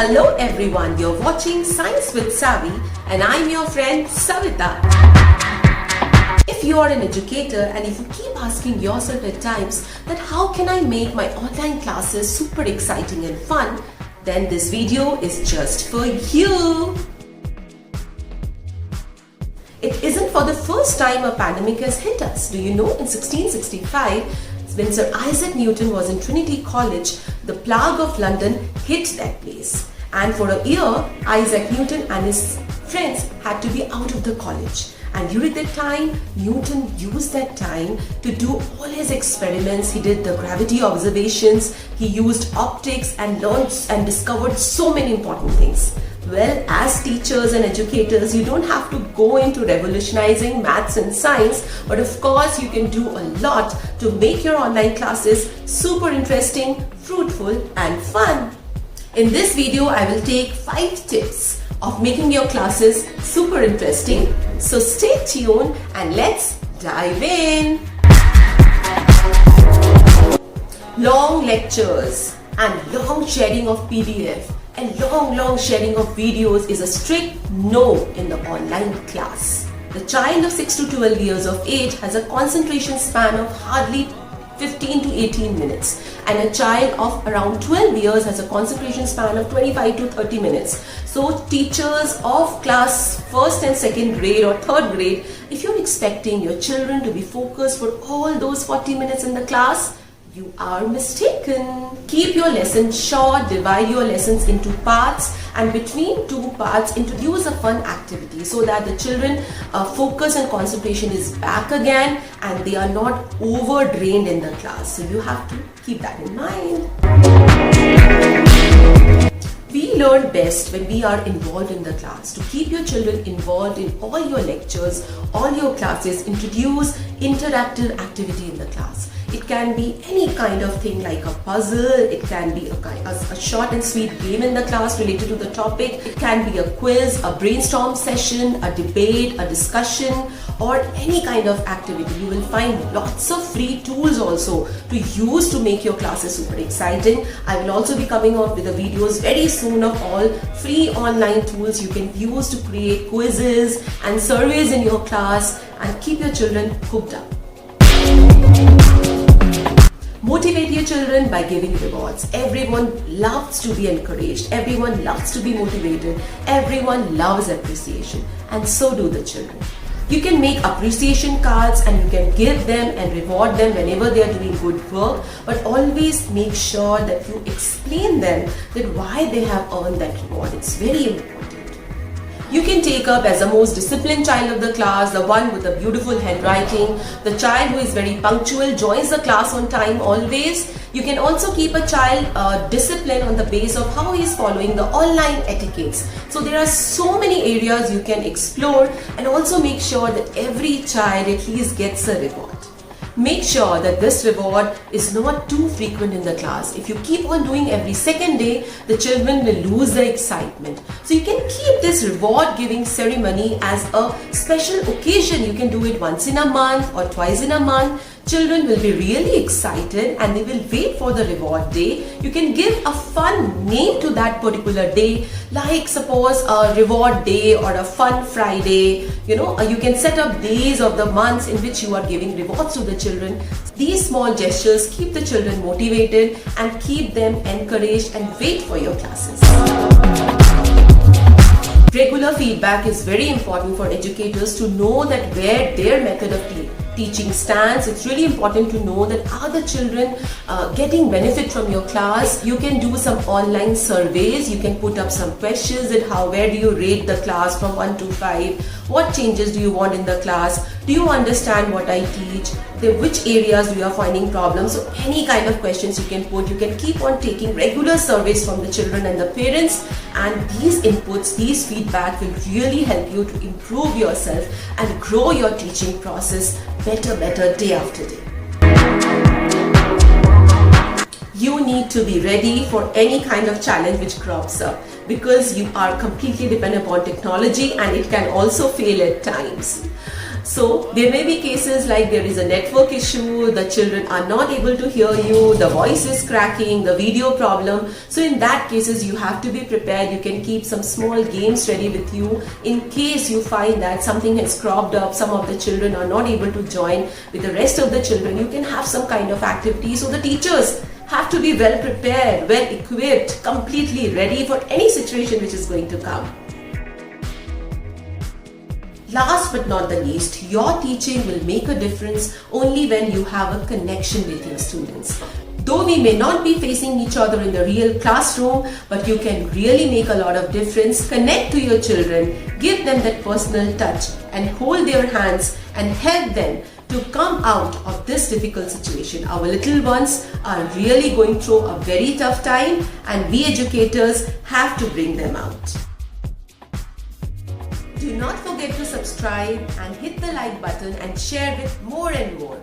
Hello everyone, you're watching Science with Savvy and I'm your friend Savita. If you are an educator and if you keep asking yourself at times that how can I make my online classes super exciting and fun, then this video is just for you. It isn't for the first time a pandemic has hit us. Do you know in 1665, when Sir Isaac Newton was in Trinity College, the plague of London hit that place. And for a year, Isaac Newton and his friends had to be out of the college. And during that time, Newton used that time to do all his experiments. He did the gravity observations, he used optics and learned and discovered so many important things. Well, as teachers and educators, you don't have to go into revolutionizing maths and science, but of course you can do a lot to make your online classes super interesting, fruitful and fun. In this video, I will take 5 tips of making your classes super interesting. So stay tuned and let's dive in. Long lectures and long sharing of PDF and long sharing of videos is a strict no in the online class. The child of 6 to 12 years of age has a concentration span of hardly 15 to 18 minutes, and a child of around 12 years has a concentration span of 25 to 30 minutes. So teachers of class 1st and 2nd grade or 3rd grade, if you're expecting your children to be focused for all those 40 minutes in the class, you are mistaken. Keep your lessons short, divide your lessons into parts, and between 2 parts introduce a fun activity so that the children focus and concentration is back again and they are not over drained in the class. So you have to keep that in mind. We learn best when we are involved in the class. To keep your children involved in all your lectures, all your classes, introduce interactive activity in the class. It can be any kind of thing like a puzzle, it can be a short and sweet game in the class related to the topic, it can be a quiz, a brainstorm session, a debate, a discussion, or any kind of activity. You will find lots of free tools also to use to make your classes super exciting. I will also be coming out with the videos very soon of all free online tools you can use to create quizzes and surveys in your class and keep your children hooked up. Motivate your children by giving rewards. Everyone loves to be encouraged. Everyone loves to be motivated. Everyone loves appreciation. And so do the children. You can make appreciation cards and you can give them and reward them whenever they are doing good work. But always make sure that you explain them that why they have earned that reward. It's very important. You can take up as the most disciplined child of the class, the one with the beautiful handwriting, the child who is very punctual, joins the class on time always. You can also keep a child disciplined on the base of how he is following the online etiquettes. So there are so many areas you can explore, and also make sure that every child at least gets a reward. Make sure that this reward is not too frequent in the class. If you keep on doing every second day, the children will lose their excitement. So you can keep this reward giving ceremony as a special occasion. You can do it once in a month or twice in a month. Children will be really excited and they will wait for the reward day. You can give a fun name to that particular day, like suppose a reward day or a fun Friday. You can set up days of the months in which you are giving rewards to the children. These small gestures keep the children motivated and keep them encouraged and wait for your classes. Regular feedback is very important for educators to know that where their method of teaching stands. It's really important to know that are the children getting benefit from your class. You can do some online surveys. You can put up some questions that where do you rate the class from 1 to 5? What changes do you want in the class? Do you understand what I teach? Which areas you are finding problems? So any kind of questions you can put. You can keep on taking regular surveys from the children and the parents, and these inputs, these feedback will really help you to improve yourself and grow your teaching process better day after day. You need to be ready for any kind of challenge which crops up, because you are completely dependent upon technology and it can also fail at times. So there may be cases like there is a network issue, the children are not able to hear you, the voice is cracking, the video problem. So in that cases you have to be prepared. You can keep some small games ready with you in case you find that something has cropped up, some of the children are not able to join with the rest of the children. You can have some kind of activity, so the teachers have to be well prepared, well equipped, completely ready for any situation which is going to come. Last but not the least, your teaching will make a difference only when you have a connection with your students. Though we may not be facing each other in the real classroom, but you can really make a lot of difference. Connect to your children, give them that personal touch and hold their hands and help them to come out of this difficult situation. Our little ones are really going through a very tough time and we educators have to bring them out. Do not forget to subscribe and hit the like button and share with more and more.